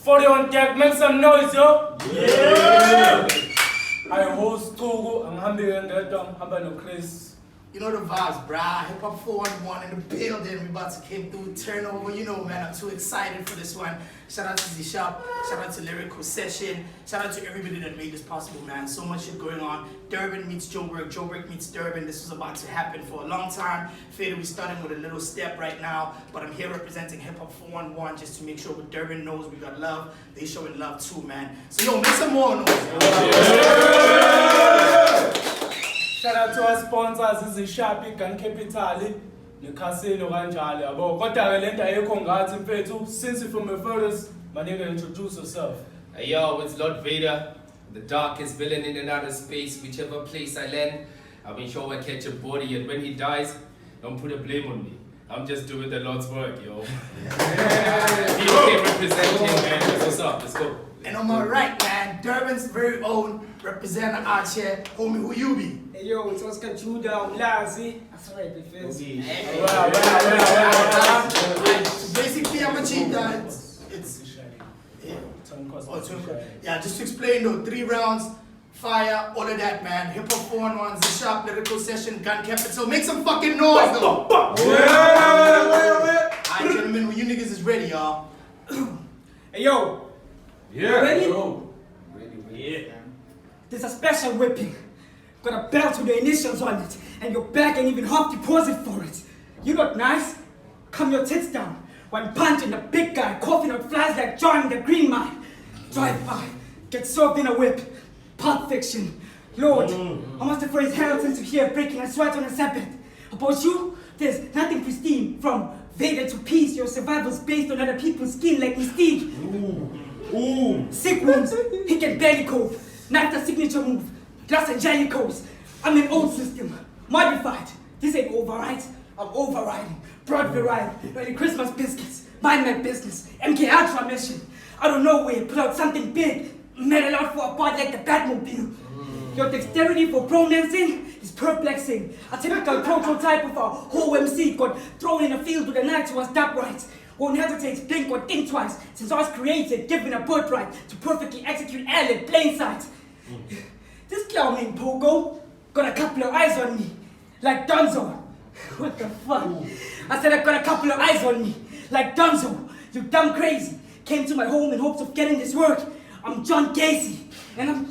41 Gag, make some noise, yo! Yeah! I host Togo, I'm happy and I'm Chris. You know the vibes, brah. Hip Hop 411 in the building. We about to came through turnover. You know, man, I'm too excited for this one. Shout out to Zishapp. Shout out to Lyrical Session. Shout out to everybody that made this possible, man. So much shit going on. Durban meets Joburg. Joburg meets Durban. This was about to happen for a long time. Vader, we starting with a little step right now. But I'm here representing Hip Hop 411 just to make sure what Durban knows we got love. They showing love too, man. So, yo, make some more noise. Shout out to our sponsors, Zishapp, Gun Capital, the Khasino, But what I will enter a congrats in Petu. Since you're from the furthest, my nigga, introduce yourself. Hey yo, it's Lord Vader, the darkest villain in another space, whichever place I land. I'll be sure I catch a body, and when he dies, don't put a blame on me. I'm just doing the Lord's work, yo. DK representing, man. What's up? Let's go. And on my right, man, Durban's very own representative out here. Homie, who you be? Hey yo, it's Oscar Judah, I'm Lazi. That's right, the first. So basically, I'm a cheetah. Yeah, just to explain though, 3 rounds, fire, all of that, man. Hip Hop 411, Zishapp, Lyrical Session, Gun Capital. Make some fucking noise though. Alright, gentlemen, when you niggas is ready, y'all. Hey yo, Yeah. ready? Yeah. There's a special whipping. Got a belt with the initials on it, and your bag ain't even half deposit for it. You look nice. Come your tits down. One punch and the big guy coughing out flies like John in the Green Mile. Drive by, get served in a whip. Pulp Fiction. Lord, I must have raised hell since you here breaking a sweat on a Sabbath. About you, there's nothing pristine. From Vader to peace, your survival's based on other people's skin like Mystique. Sick wounds, he can barely cope. Not the signature move, Los Angelicos. I'm an old system, modified. This ain't override, I'm overriding. Broad variety, early Christmas biscuits, mind my business, MK Ultra mission. I don't know where, put out something big, metal out for a part like the Batmobile. Your dexterity for pronouncing is perplexing. A typical prototype of a whole MC got thrown in a field with a knife to a stop right. Won't hesitate, blink or think twice, since I was created, given a birthright to perfectly execute L in plain sight. This clown named Pogo got a couple of eyes on me, like Dunzo. What the fuck? I said I got a couple of eyes on me, like Dunzo. You dumb crazy. Came to my home in hopes of getting this work. I'm John Casey, and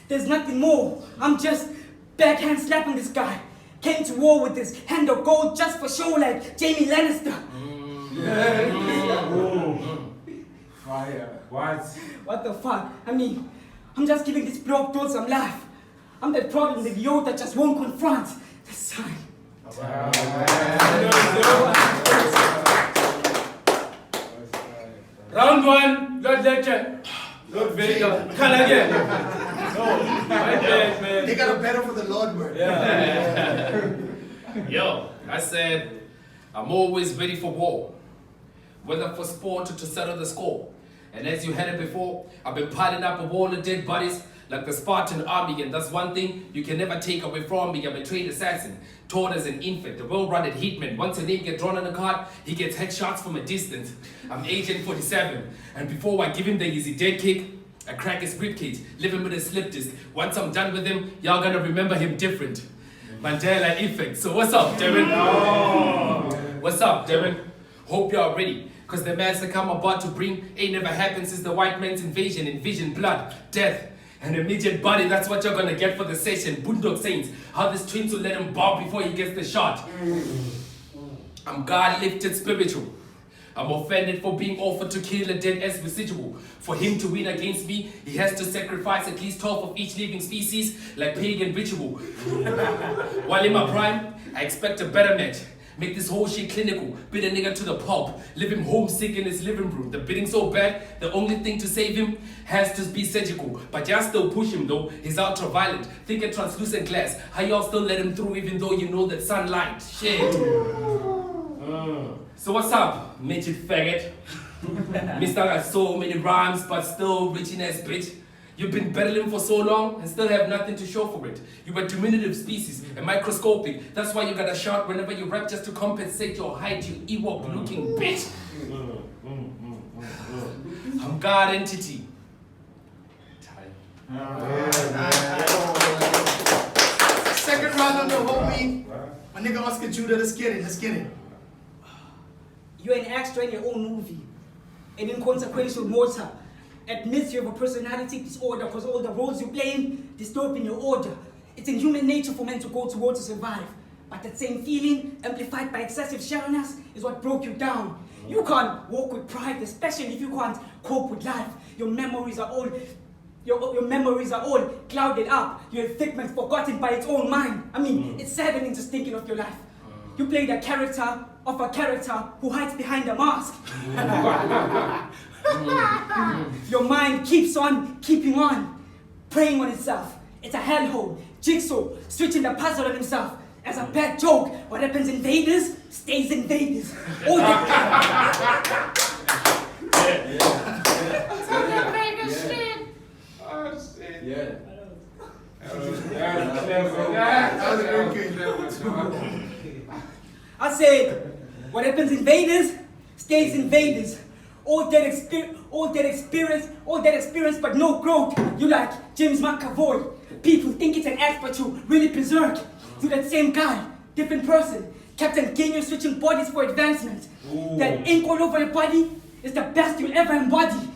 there's nothing more. I'm just backhand slapping this guy. Came to war with this hand of gold just for show like Jamie Lannister. Fire. What the fuck? I'm just giving this block through some life. I'm that problem that Yoda just won't confront. The sign. Round 1, Lord Lecture. Lord Vader. Come again. No, my bad, man. They got a better for the Lord word. Yeah. Yo, I said, I'm always ready for war. Whether for sport or to settle the score. And as you heard it before, I've been piling up a wall of dead bodies like the Spartan army, and that's one thing you can never take away from me. I'm a trained assassin, taught as an infant, a well-rounded hitman. Once a name gets drawn on a card, he gets headshots from a distance. I'm Agent 47, and before I give him the easy dead kick, I crack his ribcage, leave him with a slip disc. Once I'm done with him, y'all gonna remember him different. Mandela effect. So what's up, Darren? What's up, Darren? Hope y'all ready. Cause the massacre I'm about to bring ain't never happened since the white man's invasion. Envision blood, death, and immediate body. That's what you're gonna get for the session. Boondog Saints, how this twins will let him bomb before he gets the shot. I'm God-lifted spiritual. I'm offended for being offered to kill a dead as residual. For him to win against me, he has to sacrifice at least 12 of each living species like pagan ritual. While in my prime, I expect a better match. Make this whole shit clinical, beat a nigga to the pulp, leave him homesick in his living room. The beating so bad, the only thing to save him has to be surgical. But y'all still push him though, he's ultraviolet. Think a translucent glass, how y'all still let him through even though you know that sunlight? Shit. So what's up, midget faggot? Mister got so many rhymes but still reaching ass bitch. You've been battling for so long and still have nothing to show for it. You're a diminutive species, a microscopic. That's why you gotta shout whenever you rap just to compensate your height, you Ewok looking bitch. I'm I'm God entity. Time. Second round on the homie. My nigga Oscar Judah, let's get it, let's get it. You're an extra in your own movie. An inconsequential mortar. Admits you have a personality disorder because all the roles you're playing disturb in your order. It's in human nature for men to go to war to survive. But that same feeling, amplified by excessive shallowness, is what broke you down. You can't walk with pride, especially if you can't cope with life. Your memories are all clouded up. Your figment forgotten by its own mind. I mean, it's saddening just thinking of your life. You play the character of a character who hides behind a mask. Your mind keeps on keeping on, preying on itself. It's a hellhole, jigsaw, switching the puzzle on himself. As a bad joke, what happens in Vader's stays in Vader's. All the I said, what happens in Vader's stays in Vader's. All that experience, but no growth. You like James McAvoy. People think it's an act, but you really berserk. To that same guy, different person. Captain King, switching bodies for advancement. That ink all over your body is the best you'll ever embody.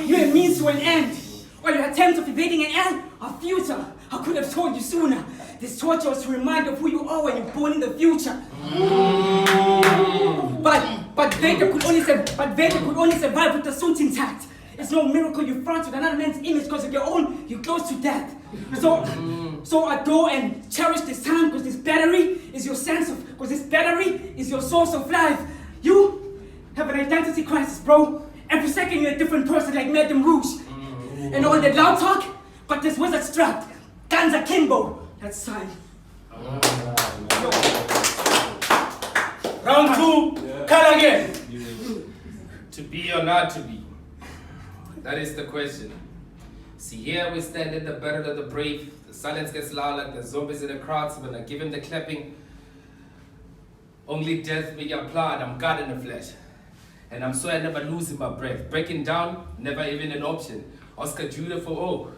You're a means to an end. All your attempts of evading an end are futile. I could have told you sooner. This torture was to remind you of who you are when you're born in the future. But Vader could only survive with the suit intact. It's no miracle you front with another man's image because of your own, you're close to death. So adore and cherish this time because this battery is your source of life. You have an identity crisis, bro. Every second you're a different person like Madame Rouge. And all that loud talk, but this wizard strapped. Guns akimbo. That's sign. Round 2, call again. To be or not to be? That is the question. See, here we stand in the battle of the brave. The silence gets loud like the zombies in the crowds. When I give him the clapping, only death may applaud. I'm God in the flesh. And I'm so I never losing my breath. Breaking down, never even an option. Oscar Judah for, oh,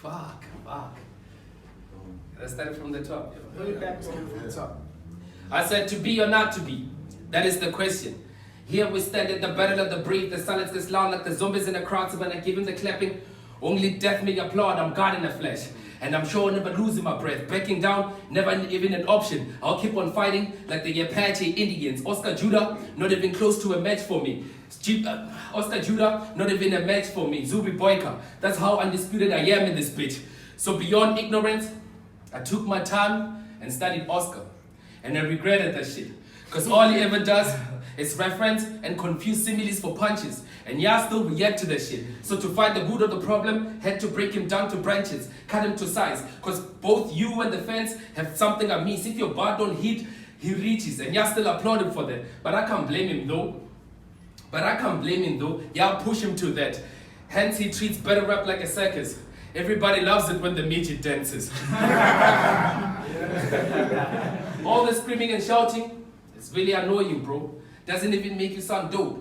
fuck. Let's start from the top. I said to be or not to be. That is the question. Here we stand at the battle of the brave. The silence gets loud like the zombies in the crowd. So when I give him the clapping, only death may applaud. I'm God in the flesh. And I'm sure I'll never losing my breath. Breaking down, never even an option. I'll keep on fighting like the Apache Indians. Oscar Judah, not even close to a match for me. Oscar Judah, not even a match for me. Zubi Boyka, that's how undisputed I am in this bitch. So beyond ignorance, I took my time and studied Oscar. And I regretted that shit. Because all he ever does is reference and confuse similes for punches. And yeah, still react to that shit. So to find the root of the problem, had to break him down to branches, cut him to size. Because both you and the fans have something I miss. If your bar don't hit, he reaches. And yeah, still applaud him for that. But I can't blame him though. Yeah, I'll push him to that. Hence he treats better rap like a circus. Everybody loves it when the midget dances. All the screaming and shouting, it's really annoying, bro. Doesn't even make you sound dope.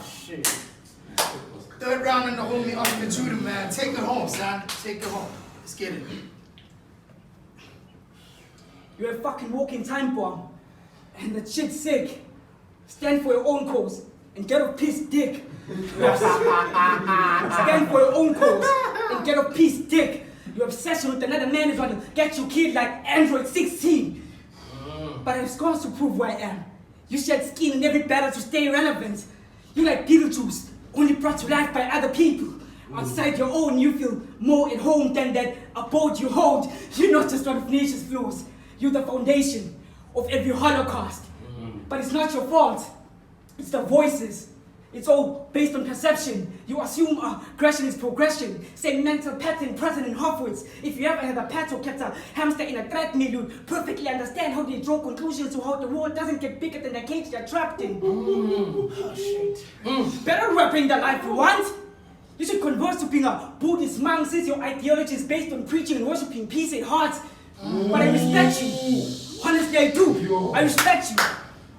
Shit. Third round in the homie Oscar Judah, man. Take it home, son. Take it home. Let's get it. You're a fucking walking time bomb. And the shit's sick. Stand for your own cause and get off piece dick. Stand for your own cause and get off piece dick. Your obsession with another man is going to get you killed like Android 16. But I have scars to prove who I am. You shed skin in every battle to stay relevant. You like Beetlejuice, only brought to life by other people. Outside your own, you feel more at home than that abode you hold. You're not just one of nature's flaws. You're the foundation of every Holocaust. But it's not your fault. It's the voices. It's all based on perception. You assume aggression is progression. Same mental pattern present in Hofwitz. If you ever had a pet or kept a hamster in a treadmill, you'd perfectly understand how they draw conclusions to how the world doesn't get bigger than the cage they're trapped in. Oh, shit. Better rapping the life you want. You should converse to being a Buddhist monk since your ideology is based on preaching and worshipping peace at heart. But I respect you. Honestly, I do. I respect you.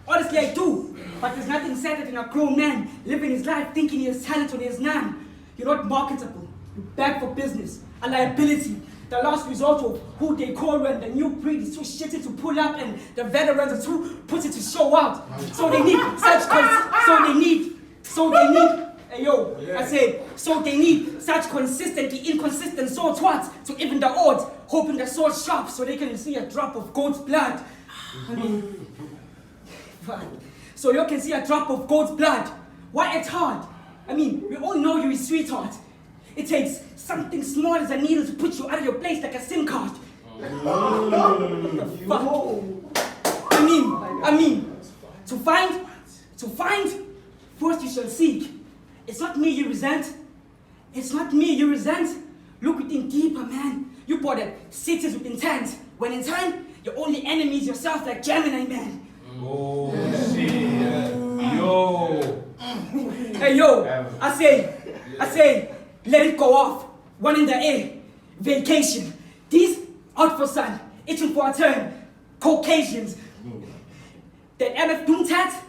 Honestly, I do. But there's nothing sadder than a grown man living his life thinking he has talent when he has none. You're not marketable. You're bad for business. A liability. The last resort of who they call when the new breed is too shitty to pull up and the veterans are too pussy to show out. So they need hey yo, I said, so they need such consistently inconsistent sword twats to even the odds, hoping the sword sharp so they can see a drop of goat's blood. I mean, fuck. So you can see a drop of goat's blood. Why it's hard? I mean, we all know you're a sweetheart. It takes something small as a needle to put you out of your place like a SIM card. What the fuck? I mean, to find, first you shall seek. It's not me you resent. It's not me you resent. Look within deeper, man. You bought at cities with intent. When in time, your only enemy is yourself like Gemini, man. Oh, shit. Yo. Hey, yo, I say, let it go off. One in the air. Vacation. These out for sun, itching for a turn. Caucasians. That MF Doom tat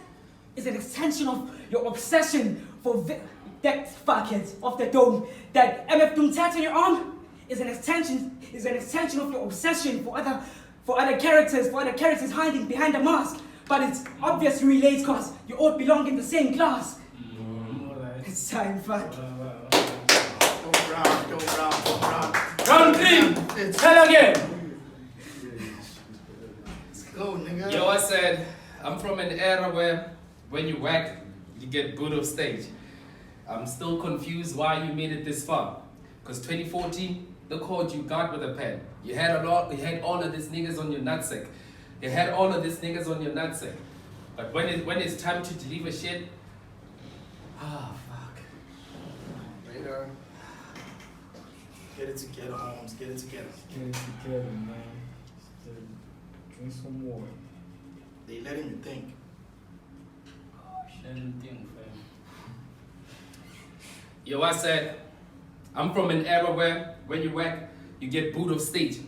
is an extension of your obsession for that fuckheads of the dome. That MF Doom tat on your arm is an extension of your obsession for other characters hiding behind a mask. But it's obvious you relate cause you all belong in the same class. It's time, fuck. Don't round. Round 3. Tell again. Let's go, nigga. Yo, I said, I'm from an era where when you whack, you get booed off stage. I'm still confused why you made it this far. Because 2014, they called you God with a pen. You had all of these niggas on your nutsack. But when it's time to deliver shit, fuck. Vader. Get it together, Holmes. Get it together. Get it together, man. Drink some water. They letting you think. Shouldn't think, fam. Yo, I said, I'm from an era where when you whack, you get booed off stage.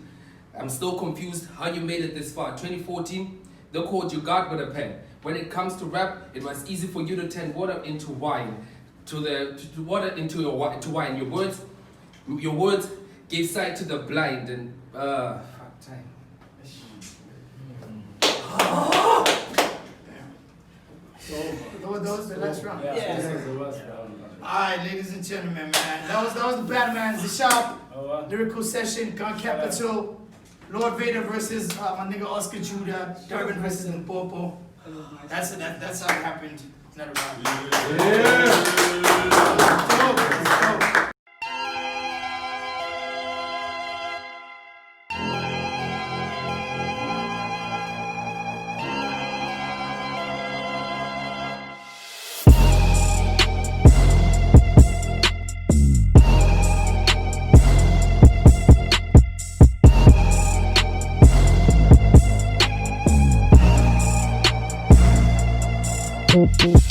I'm still confused how you made it this far. 2014, they called you God with a pen. When it comes to rap, it was easy for you to turn water into wine. To water into wine. Your words gave sight to the blind and fuck time. Those the last round. Yeah. This is the last round. Alright, ladies and gentlemen, man. That was the Batman, Zishapp, Oh, lyrical session, Gun Capital, Lord Vader versus my nigga Oscar Judah, Durban versus Mpopo. That's how it happened. It's not a round. Let's go. Boop, boop.